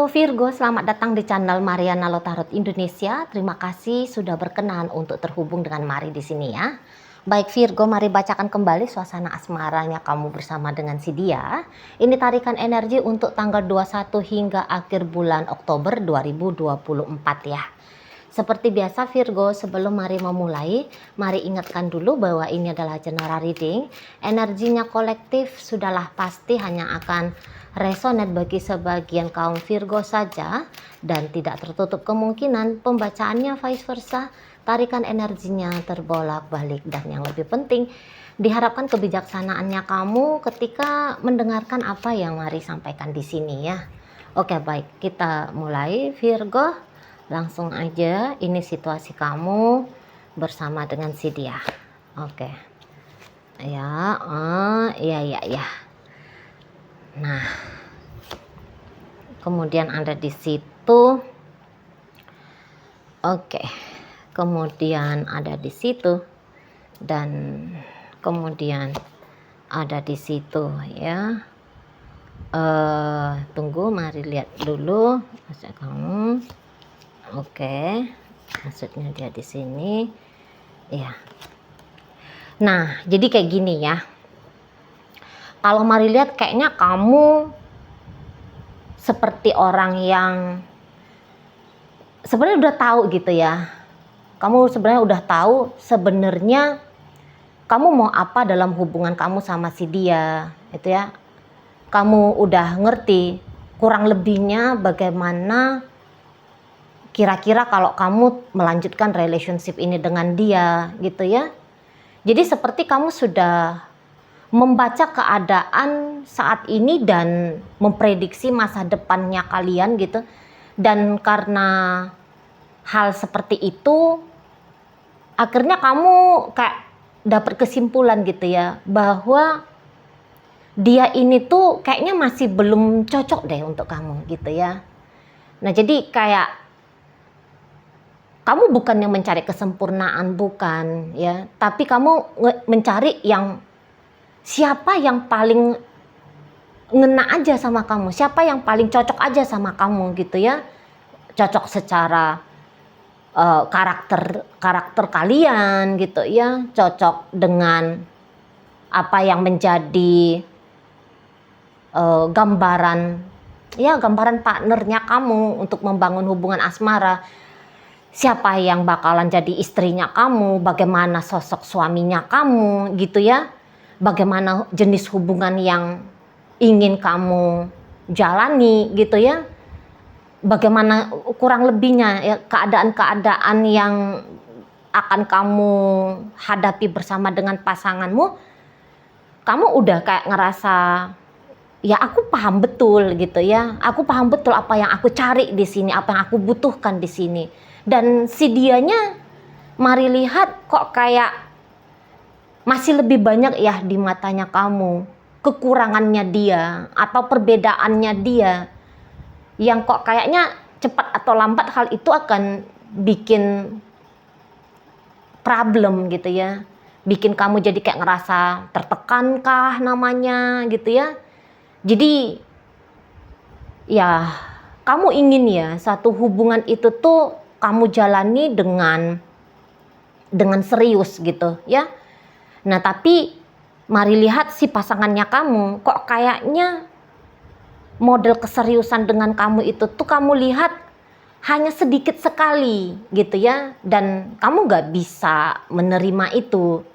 Virgo, selamat datang di channel Mariana Lotarot Indonesia. Terima kasih sudah berkenan untuk terhubung dengan Mari di sini ya. Baik Virgo, mari bacakan kembali suasana asmaranya kamu bersama dengan si dia. Ini tarikan energi untuk tanggal 21 hingga akhir bulan Oktober 2024 ya. Seperti biasa Virgo, sebelum Mari memulai, mari ingatkan dulu bahwa ini adalah general reading. Energinya kolektif sudahlah pasti hanya akan resonate bagi sebagian kaum Virgo saja dan tidak tertutup kemungkinan pembacaannya vice versa. Tarikan energinya terbolak-balik dan yang lebih penting diharapkan kebijaksanaannya kamu ketika mendengarkan apa yang Mari sampaikan di sini ya. Oke, baik, kita mulai Virgo. Langsung aja, ini situasi kamu bersama dengan si dia. Oke. Ya, ya. Nah, kemudian ada di situ. Oke. Kemudian ada di situ dan kemudian ada di situ ya. Tunggu, mari lihat dulu maksud kamu. Oke. Maksudnya dia di sini. Ya. Nah, jadi kayak gini ya. Kalau Mari lihat kayaknya kamu seperti orang yang sebenarnya udah tahu gitu ya. Kamu sebenarnya udah tahu sebenarnya kamu mau apa dalam hubungan kamu sama si dia, itu ya. Kamu udah ngerti kurang lebihnya bagaimana kira-kira kalau kamu melanjutkan relationship ini dengan dia gitu ya. Jadi seperti kamu sudah membaca keadaan saat ini dan memprediksi masa depannya kalian gitu. Dan karena hal seperti itu akhirnya kamu kayak dapat kesimpulan gitu ya bahwa dia ini tuh kayaknya masih belum cocok deh untuk kamu gitu ya. Nah, jadi kayak kamu bukan yang mencari kesempurnaan, bukan ya, tapi kamu mencari yang siapa yang paling ngena aja sama kamu, siapa yang paling cocok aja sama kamu gitu ya. Cocok secara karakter kalian gitu ya, cocok dengan apa yang menjadi gambaran partnernya kamu untuk membangun hubungan asmara. Siapa yang bakalan jadi istrinya kamu, bagaimana sosok suaminya kamu gitu ya. Bagaimana jenis hubungan yang ingin kamu jalani gitu ya. Bagaimana kurang lebihnya ya, keadaan-keadaan yang akan kamu hadapi bersama dengan pasanganmu. Kamu udah kayak ngerasa ya aku paham betul gitu ya. Aku paham betul apa yang aku cari di sini, apa yang aku butuhkan di sini. Dan si dianya Mari lihat kok kayak masih lebih banyak ya di matanya kamu kekurangannya dia atau perbedaannya dia yang kok kayaknya cepat atau lambat hal itu akan bikin problem gitu ya, bikin kamu jadi kayak ngerasa tertekan kah namanya gitu ya. Jadi ya kamu ingin ya satu hubungan itu tuh kamu jalani dengan serius gitu ya. Nah, tapi Mari lihat si pasangannya kamu kok kayaknya model keseriusan dengan kamu itu tuh kamu lihat hanya sedikit sekali gitu ya, dan kamu gak bisa menerima itu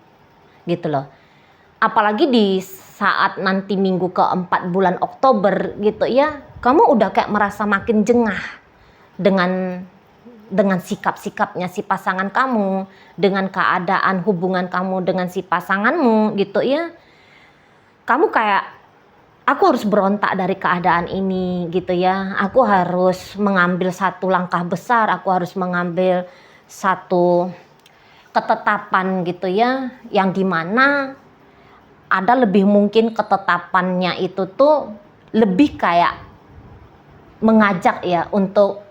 gitu loh. Apalagi di saat nanti minggu keempat bulan Oktober gitu ya, kamu udah kayak merasa makin jengah dengan sikap-sikapnya si pasangan kamu, dengan keadaan hubungan kamu dengan si pasanganmu gitu ya. Kamu kayak, aku harus berontak dari keadaan ini gitu ya. Aku harus mengambil satu langkah besar, aku harus mengambil satu ketetapan gitu ya, yang dimana ada lebih mungkin ketetapannya itu tuh lebih kayak mengajak ya untuk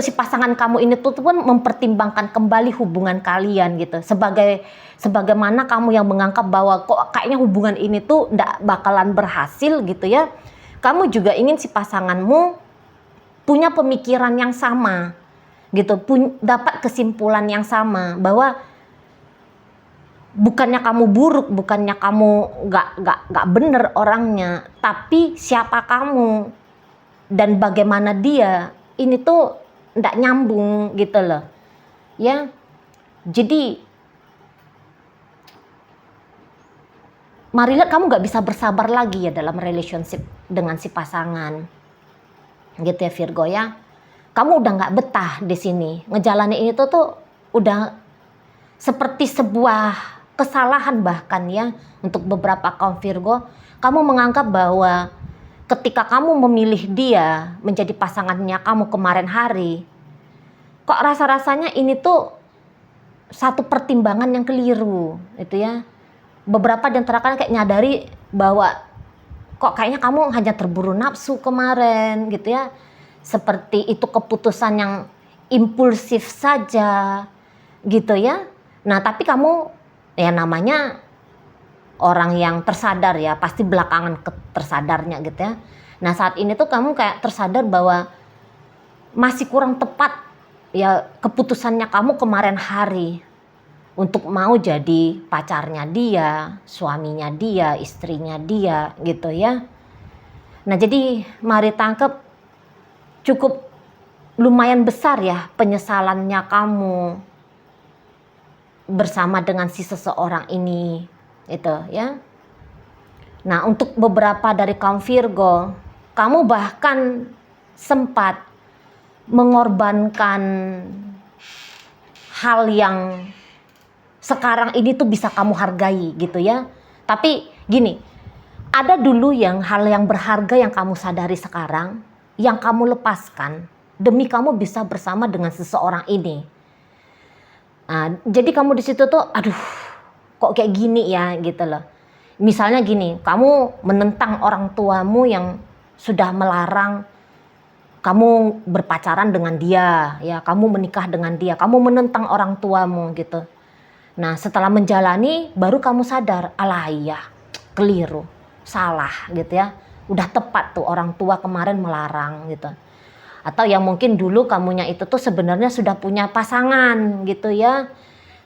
si pasangan kamu ini tuh pun mempertimbangkan kembali hubungan kalian gitu. Sebagaimana kamu yang menganggap bahwa kok kayaknya hubungan ini tuh nggak bakalan berhasil gitu ya. kamu juga ingin si pasanganmu punya pemikiran yang sama gitu, dapat kesimpulan yang sama bahwa bukannya kamu buruk, bukannya kamu nggak bener orangnya, tapi siapa kamu dan bagaimana dia, ini tuh nggak nyambung gitu loh ya. Jadi marilah kamu nggak bisa bersabar lagi ya dalam relationship dengan si pasangan gitu ya Virgo ya. Kamu udah nggak betah di sini, ngejalanin ini tuh udah seperti sebuah kesalahan bahkan ya untuk beberapa kaum Virgo. Kamu menganggap bahwa ketika kamu memilih dia menjadi pasangannya kamu kemarin hari, kok rasa-rasanya ini tuh satu pertimbangan yang keliru itu ya. Beberapa di antara kalian kayak nyadari bahwa kok kayaknya kamu hanya terburu nafsu kemarin gitu ya. Seperti itu keputusan yang impulsif saja gitu ya. Nah tapi kamu ya namanya orang yang tersadar ya, pasti belakangan tersadarnya gitu ya. Nah saat ini tuh kamu kayak tersadar bahwa masih kurang tepat ya keputusannya kamu kemarin hari untuk mau jadi pacarnya dia, suaminya dia, istrinya dia gitu ya. Nah jadi mari tangkap cukup lumayan besar ya penyesalannya kamu bersama dengan si seseorang ini itu ya. Nah untuk beberapa dari kaum Virgo, kamu bahkan sempat mengorbankan hal yang sekarang ini tuh bisa kamu hargai gitu ya. Tapi gini, ada dulu yang hal yang berharga yang kamu sadari sekarang, yang kamu lepaskan demi kamu bisa bersama dengan seseorang ini. Nah, jadi kamu di situ tuh, aduh, kok kayak gini ya gitu loh. Misalnya gini, kamu menentang orang tuamu yang sudah melarang kamu berpacaran dengan dia, ya, kamu menikah dengan dia, kamu menentang orang tuamu gitu. Nah, setelah menjalani, baru kamu sadar, alah iya, keliru, salah gitu ya. Udah tepat tuh orang tua kemarin melarang gitu. Atau yang mungkin dulu kamunya itu tuh sebenarnya sudah punya pasangan gitu ya.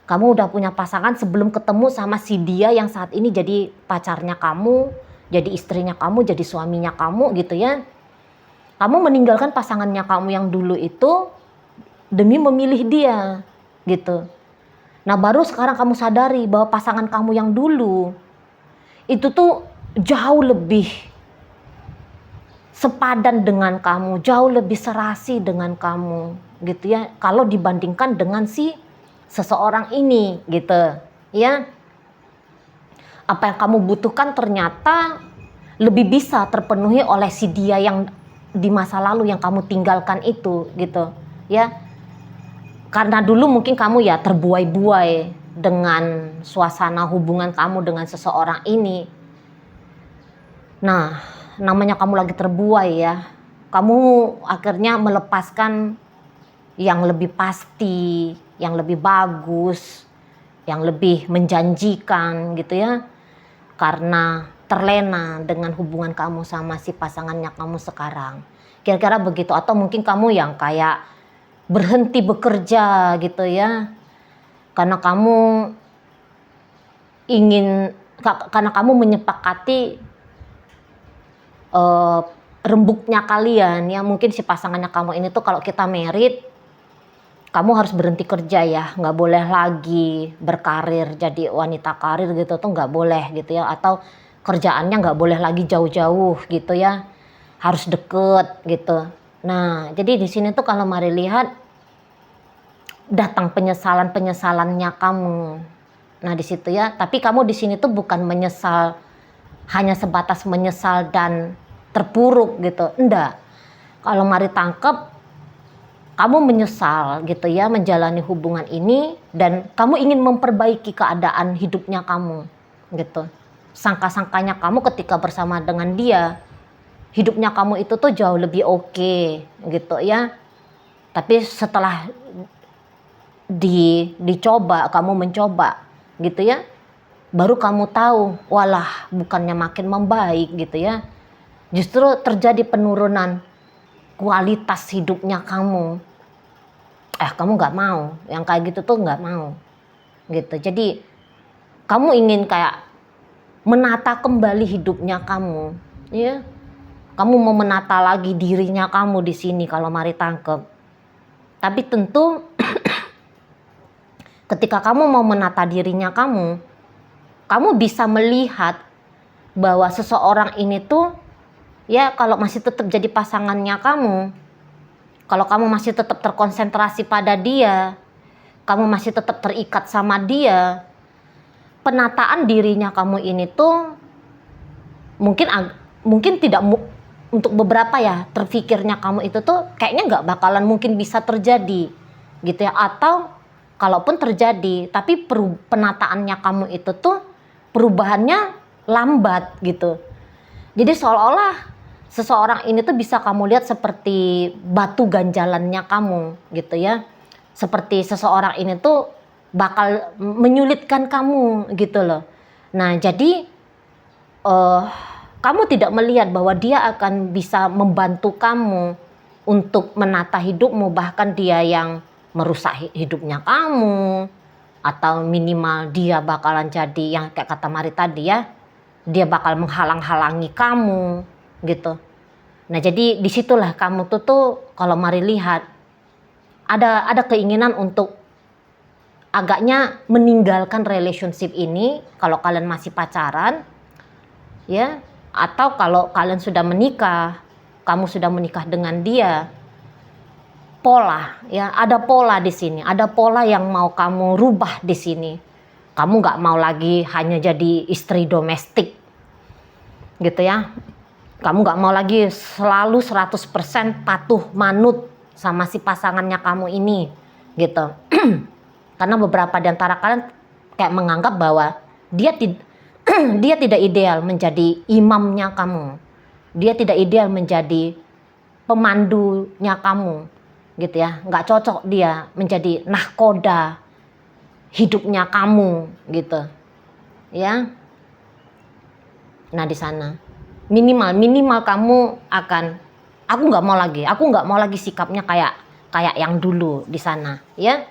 Kamu udah punya pasangan sebelum ketemu sama si dia yang saat ini jadi pacarnya kamu, jadi istrinya kamu, jadi suaminya kamu gitu ya. Kamu meninggalkan pasangannya kamu yang dulu itu demi memilih dia gitu. Nah baru sekarang kamu sadari bahwa pasangan kamu yang dulu itu tuh jauh lebih sepadan dengan kamu, jauh lebih serasi dengan kamu gitu ya, kalau dibandingkan dengan si seseorang ini gitu ya. Apa yang kamu butuhkan ternyata lebih bisa terpenuhi oleh si dia yang di masa lalu yang kamu tinggalkan itu gitu ya. Karena dulu mungkin kamu ya terbuai-buai dengan suasana hubungan kamu dengan seseorang ini. Nah, namanya kamu lagi terbuai ya. Kamu akhirnya melepaskan yang lebih pasti, yang lebih bagus, yang lebih menjanjikan gitu ya. Karena terlena dengan hubungan kamu sama si pasangannya kamu sekarang. Kira-kira begitu. Atau mungkin kamu yang kayak berhenti bekerja gitu ya. Karena kamu karena kamu menyepakati rembuknya kalian ya. Mungkin si pasangannya kamu ini tuh kalau kita married, kamu harus berhenti kerja ya, nggak boleh lagi berkarir jadi wanita karir gitu tuh nggak boleh gitu ya. Atau kerjaannya nggak boleh lagi jauh-jauh gitu ya, harus deket gitu. Nah jadi di sini tuh kalau mari lihat datang penyesalannya kamu. Nah di situ ya, tapi kamu di sini tuh bukan menyesal hanya sebatas menyesal dan terpuruk gitu, enggak. Kalau mari tangkep, kamu menyesal gitu ya menjalani hubungan ini dan kamu ingin memperbaiki keadaan hidupnya kamu gitu. Sangka-sangkanya kamu ketika bersama dengan dia, hidupnya kamu itu tuh jauh lebih oke gitu ya. Tapi setelah dicoba, kamu mencoba gitu ya, baru kamu tahu, walah bukannya makin membaik gitu ya. Justru terjadi penurunan kualitas hidupnya kamu. Kamu nggak mau, yang kayak gitu tuh nggak mau, gitu. Jadi kamu ingin kayak menata kembali hidupnya kamu, ya. Kamu mau menata lagi dirinya kamu di sini kalau Mari tangkep. Tapi tentu ketika kamu mau menata dirinya kamu bisa melihat bahwa seseorang ini tuh, ya, kalau masih tetap jadi pasangannya kamu, kalau kamu masih tetap terkonsentrasi pada dia, kamu masih tetap terikat sama dia, penataan dirinya kamu ini tuh mungkin tidak untuk beberapa ya, terfikirnya kamu itu tuh kayaknya nggak bakalan mungkin bisa terjadi, gitu ya. Atau kalaupun terjadi, tapi penataannya kamu itu tuh perubahannya lambat gitu. Jadi seolah-olah seseorang ini tuh bisa kamu lihat seperti batu ganjalannya kamu, gitu ya. Seperti seseorang ini tuh bakal menyulitkan kamu, gitu loh. Nah, jadi kamu tidak melihat bahwa dia akan bisa membantu kamu untuk menata hidupmu, bahkan dia yang merusak hidupnya kamu, atau minimal dia bakalan jadi yang kayak kata Mari tadi ya, dia bakal menghalang-halangi kamu, gitu. Nah, jadi disitulah kamu tuh kalau Mari lihat ada keinginan untuk agaknya meninggalkan relationship ini kalau kalian masih pacaran, ya. Atau kalau kalian sudah menikah, kamu sudah menikah dengan dia, pola, ya, ada pola di sini, ada pola yang mau kamu rubah di sini. Kamu nggak mau lagi hanya jadi istri domestik, gitu ya. Kamu nggak mau lagi selalu 100% patuh manut sama si pasangannya kamu ini, gitu. Karena beberapa di antara kalian kayak menganggap bahwa dia dia tidak ideal menjadi imamnya kamu. Dia tidak ideal menjadi pemandunya kamu, gitu ya. Nggak cocok dia menjadi nahkoda hidupnya kamu, gitu, ya. Nah, di sana minimal kamu akan, aku nggak mau lagi sikapnya kayak yang dulu di sana, ya.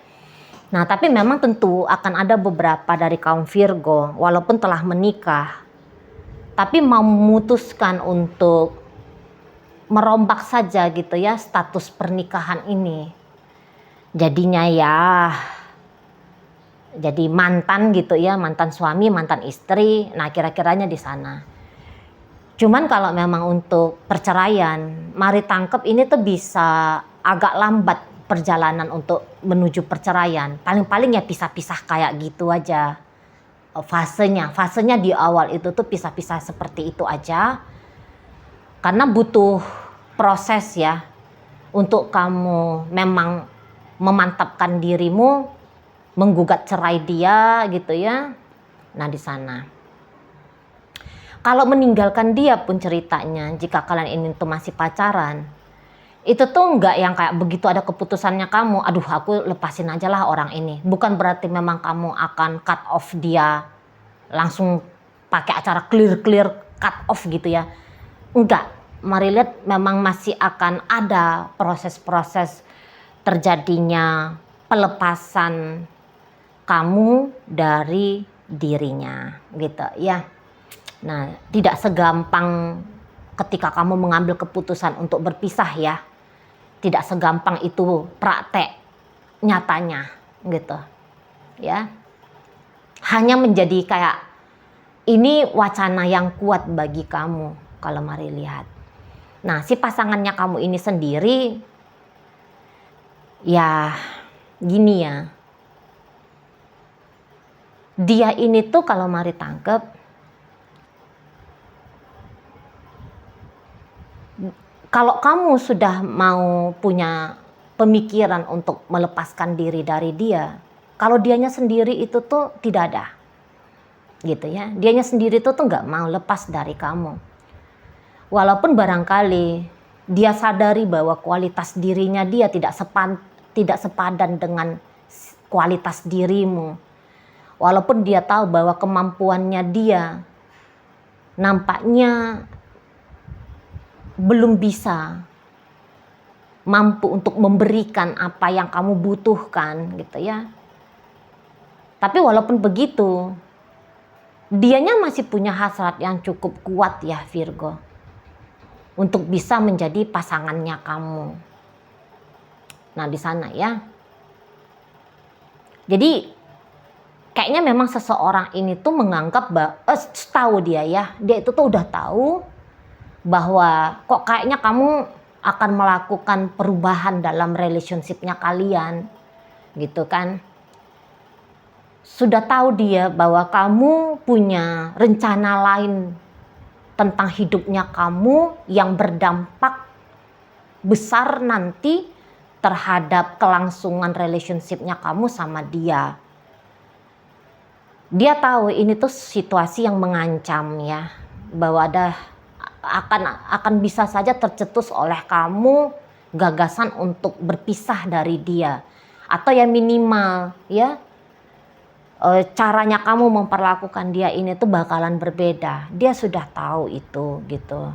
Nah, tapi memang tentu akan ada beberapa dari kaum Virgo walaupun telah menikah, tapi mau memutuskan untuk merombak saja, gitu ya, status pernikahan ini. Jadinya ya jadi mantan, gitu ya, mantan suami, mantan istri. Nah, kira-kiranya di sana. Cuman kalau memang untuk perceraian, Mari tangkep ini tuh bisa agak lambat perjalanan untuk menuju perceraian. Paling-paling ya pisah-pisah kayak gitu aja. Fasenya di awal itu tuh pisah-pisah seperti itu aja. Karena butuh proses ya untuk kamu memang memantapkan dirimu, menggugat cerai dia, gitu ya. Nah, di sana. Kalau meninggalkan dia pun ceritanya, jika kalian ini tuh masih pacaran, itu tuh nggak yang kayak begitu ada keputusannya kamu, aduh aku lepasin aja lah orang ini. Bukan berarti memang kamu akan cut off dia, langsung pakai acara clear cut off gitu ya. Enggak, Mari lihat memang masih akan ada proses-proses terjadinya pelepasan kamu dari dirinya, gitu ya. Nah, tidak segampang ketika kamu mengambil keputusan untuk berpisah ya. Tidak segampang itu praktek nyatanya, gitu. Ya. Hanya menjadi kayak ini wacana yang kuat bagi kamu kalau Mari lihat. Nah, si pasangannya kamu ini sendiri ya gini ya. Dia ini tuh kalau Mari tangkep, kalau kamu sudah mau punya pemikiran untuk melepaskan diri dari dia, kalau dianya sendiri itu tuh tidak ada, gitu ya. Dianya sendiri tuh nggak mau lepas dari kamu. Walaupun barangkali dia sadari bahwa kualitas dirinya dia tidak sepadan dengan kualitas dirimu. Walaupun dia tahu bahwa kemampuannya dia nampaknya belum bisa mampu untuk memberikan apa yang kamu butuhkan gitu ya. Tapi walaupun begitu, dianya masih punya hasrat yang cukup kuat ya Virgo, untuk bisa menjadi pasangannya kamu. Nah di sana ya. Jadi kayaknya memang seseorang ini tuh menganggap tahu dia ya, dia itu tuh udah tahu bahwa kok kayaknya kamu akan melakukan perubahan dalam relationship-nya kalian gitu kan. Sudah tahu dia bahwa kamu punya rencana lain tentang hidupnya kamu yang berdampak besar nanti terhadap kelangsungan relationship-nya kamu sama dia. Dia tahu ini tuh situasi yang mengancam ya, bahwa akan bisa saja tercetus oleh kamu gagasan untuk berpisah dari dia, atau ya minimal ya caranya kamu memperlakukan dia ini tuh bakalan berbeda. Dia sudah tahu itu gitu.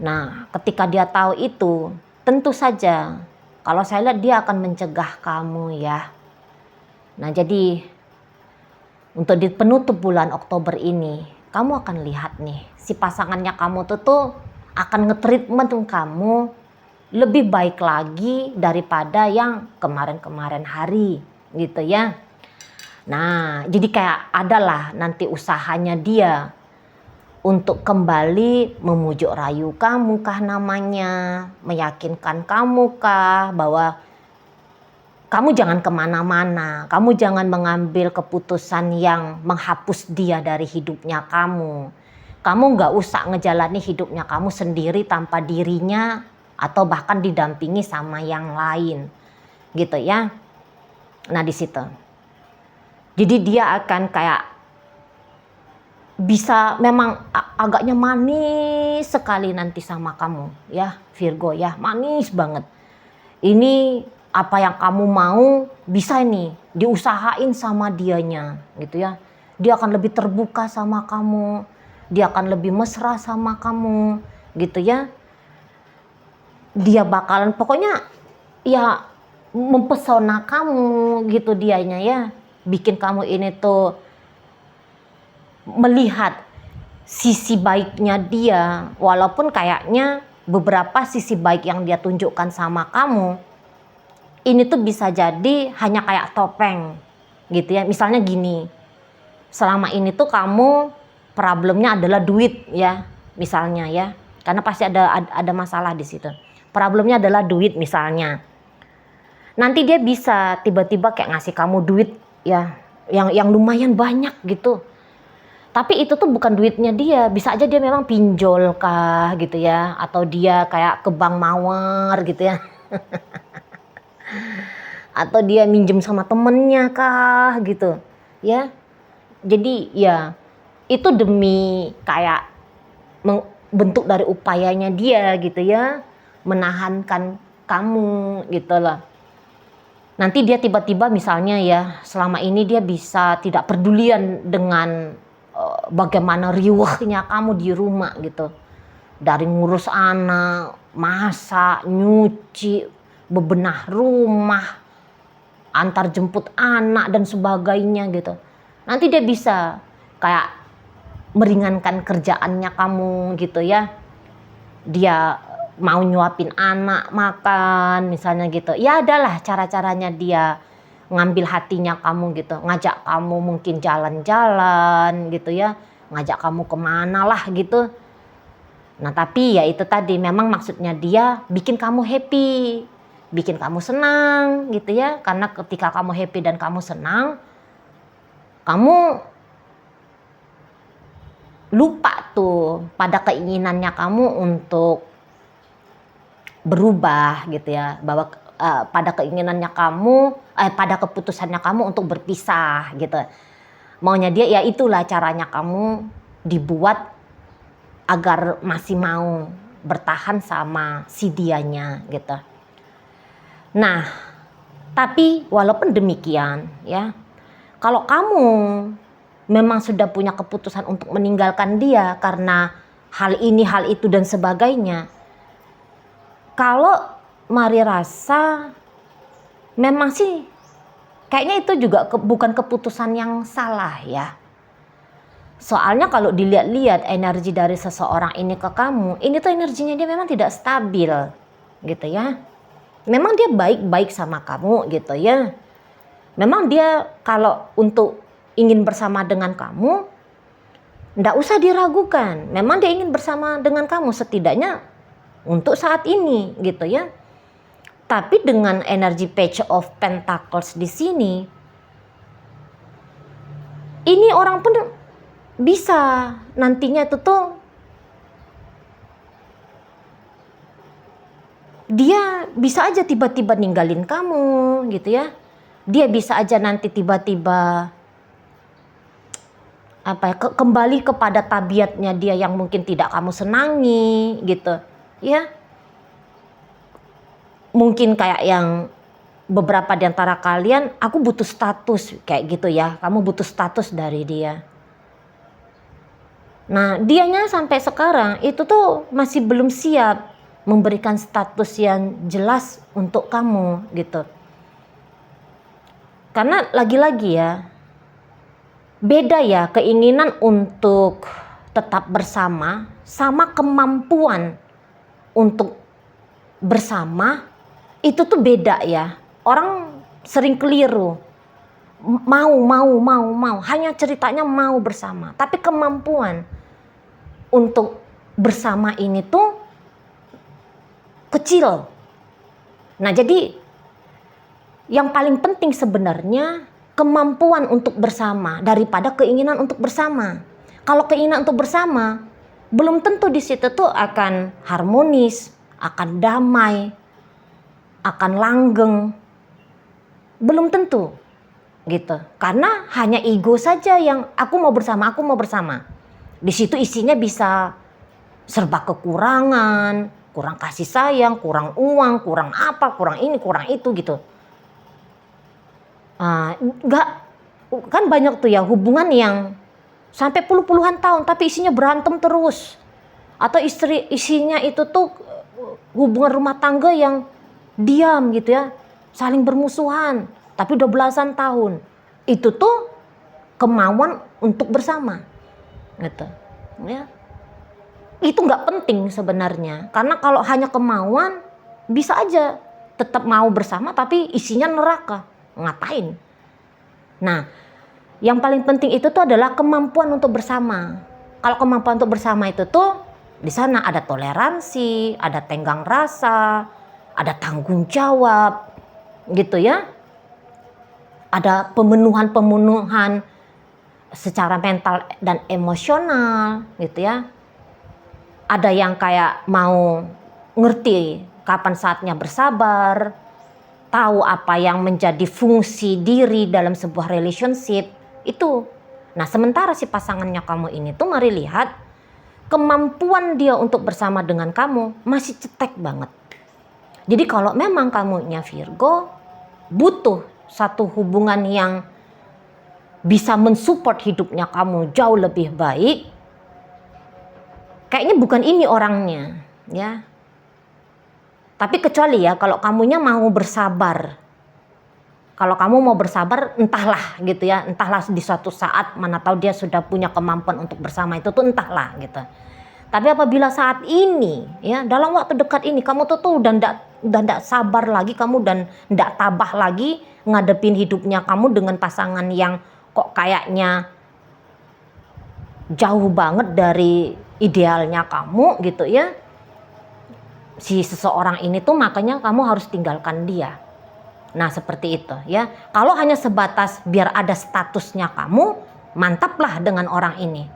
Nah ketika dia tahu itu, tentu saja kalau saya lihat dia akan mencegah kamu ya. Nah jadi untuk di penutup bulan Oktober ini, kamu akan lihat nih, si pasangannya kamu tuh akan nge-treatment kamu lebih baik lagi daripada yang kemarin-kemarin hari gitu ya. Nah, jadi kayak adalah nanti usahanya dia untuk kembali memujuk rayu kamu kah namanya, meyakinkan kamu kah bahwa kamu jangan kemana-mana, kamu jangan mengambil keputusan yang menghapus dia dari hidupnya kamu. Kamu nggak usah ngejalani hidupnya kamu sendiri tanpa dirinya atau bahkan didampingi sama yang lain, gitu ya. Nah di situ, jadi dia akan kayak bisa memang agaknya manis sekali nanti sama kamu ya Virgo ya, manis banget. Ini apa yang kamu mau bisa nih diusahain sama dianya gitu ya. Dia akan lebih terbuka sama kamu, dia akan lebih mesra sama kamu gitu ya. Dia bakalan pokoknya ya mempesona kamu gitu dianya ya, bikin kamu ini tuh melihat sisi baiknya dia, walaupun kayaknya beberapa sisi baik yang dia tunjukkan sama kamu ini tuh bisa jadi hanya kayak topeng gitu ya. Misalnya gini, selama ini tuh kamu problemnya adalah duit ya, misalnya ya, karena pasti ada masalah di situ. Problemnya adalah duit misalnya. Nanti dia bisa tiba-tiba kayak ngasih kamu duit ya, yang lumayan banyak gitu. Tapi itu tuh bukan duitnya dia, bisa aja dia memang pinjol kah gitu ya, atau dia kayak ke bank mawar gitu ya. Atau dia minjem sama temennya kah gitu ya. Jadi ya itu demi kayak bentuk dari upayanya dia gitu ya, menahankan kamu gitu loh. Nanti dia tiba-tiba misalnya ya, selama ini dia bisa tidak pedulian dengan bagaimana riuhnya kamu di rumah gitu, dari ngurus anak, masak, nyuci, bebenah rumah, antar jemput anak dan sebagainya gitu. Nanti dia bisa kayak meringankan kerjaannya kamu gitu ya. Dia mau nyuapin anak makan misalnya gitu. Ya adalah cara-caranya dia ngambil hatinya kamu gitu. Ngajak kamu mungkin jalan-jalan gitu ya. Ngajak kamu kemana lah gitu. Nah tapi ya itu tadi memang maksudnya dia bikin kamu happy, bikin kamu senang gitu ya. Karena ketika kamu happy dan kamu senang, kamu lupa tuh pada keinginannya kamu untuk berubah gitu ya. Bahwa pada keinginannya kamu, pada keputusannya kamu untuk berpisah gitu. Maunya dia ya itulah caranya kamu dibuat agar masih mau bertahan sama si dianya gitu. Nah, tapi walaupun demikian ya, kalau kamu memang sudah punya keputusan untuk meninggalkan dia karena hal ini, hal itu dan sebagainya. Kalau Mari rasa memang sih kayaknya itu juga bukan keputusan yang salah ya. Soalnya kalau dilihat-lihat energi dari seseorang ini ke kamu, ini tuh energinya dia memang tidak stabil gitu ya. Memang dia baik-baik sama kamu gitu ya. Memang dia kalau untuk ingin bersama dengan kamu, nggak usah diragukan. Memang dia ingin bersama dengan kamu setidaknya untuk saat ini gitu ya. Tapi dengan energi Page of Pentacles di sini, ini orang pun bisa nantinya itu tuh dia bisa aja tiba-tiba ninggalin kamu gitu ya. Dia bisa aja nanti tiba-tiba kembali kepada tabiatnya dia yang mungkin tidak kamu senangi gitu ya. Mungkin kayak yang beberapa di antara kalian, aku butuh status kayak gitu ya, kamu butuh status dari dia. Nah dianya sampai sekarang itu tuh masih belum siap memberikan status yang jelas untuk kamu gitu. Karena lagi-lagi ya, beda ya keinginan untuk tetap bersama sama kemampuan untuk bersama itu tuh beda ya. Orang sering keliru. Mau, hanya ceritanya mau bersama, tapi kemampuan untuk bersama ini tuh kecil. Nah, jadi yang paling penting sebenarnya kemampuan untuk bersama daripada keinginan untuk bersama. Kalau keinginan untuk bersama, belum tentu di situ tuh akan harmonis, akan damai, akan langgeng. Belum tentu gitu. Karena hanya ego saja yang aku mau bersama. Di situ isinya bisa serba kekurangan, kurang kasih sayang, kurang uang, kurang apa, kurang ini, kurang itu gitu. Enggak, kan banyak tuh ya hubungan yang sampai puluhan tahun tapi isinya berantem terus. Atau isinya itu tuh hubungan rumah tangga yang diam gitu ya, saling bermusuhan tapi udah belasan tahun. Itu tuh kemauan untuk bersama gitu ya. Itu nggak penting sebenarnya, karena kalau hanya kemauan bisa aja tetap mau bersama tapi isinya neraka. Ngapain? Nah, yang paling penting itu tuh adalah kemampuan untuk bersama. Kalau kemampuan untuk bersama itu tuh di sana ada toleransi, ada tenggang rasa, ada tanggung jawab, gitu ya. Ada pemenuhan secara mental dan emosional, gitu ya. Ada yang kayak mau ngerti kapan saatnya bersabar, tahu apa yang menjadi fungsi diri dalam sebuah relationship itu. Nah, sementara si pasangannya kamu ini tuh mari lihat kemampuan dia untuk bersama dengan kamu masih cetek banget. Jadi kalau memang kamunya Virgo butuh satu hubungan yang bisa mensupport hidupnya kamu jauh lebih baik, kayaknya bukan ini orangnya ya. Tapi kecuali ya kalau kamunya mau bersabar. Kalau kamu mau bersabar entahlah gitu ya. Entahlah di suatu saat mana tahu dia sudah punya kemampuan untuk bersama itu tuh entahlah gitu. Tapi apabila saat ini ya dalam waktu dekat ini kamu tuh udah ndak sabar lagi, kamu dan ndak tabah lagi ngadepin hidupnya kamu dengan pasangan yang kok kayaknya jauh banget dari idealnya kamu gitu ya. Si seseorang ini tuh makanya kamu harus tinggalkan dia. Nah seperti itu ya. Kalau hanya sebatas biar ada statusnya kamu, mantaplah dengan orang ini.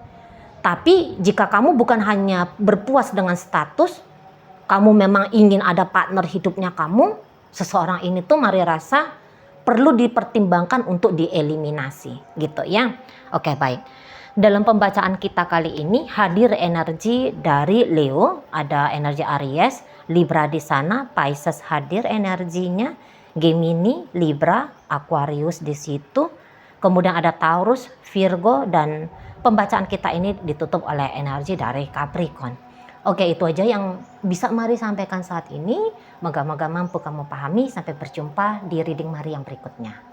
Tapi jika kamu bukan hanya berpuas dengan status, kamu memang ingin ada partner hidupnya kamu, seseorang ini tuh mari rasa perlu dipertimbangkan untuk dieliminasi gitu ya. Oke, baik. Dalam pembacaan kita kali ini hadir energi dari Leo, ada energi Aries, Libra di sana, Pisces hadir energinya, Gemini, Libra, Aquarius di situ. Kemudian ada Taurus, Virgo dan pembacaan kita ini ditutup oleh energi dari Capricorn. Oke, itu aja yang bisa Mari sampaikan saat ini. Moga-moga mampu kamu pahami. Sampai berjumpa di reading Mari yang berikutnya.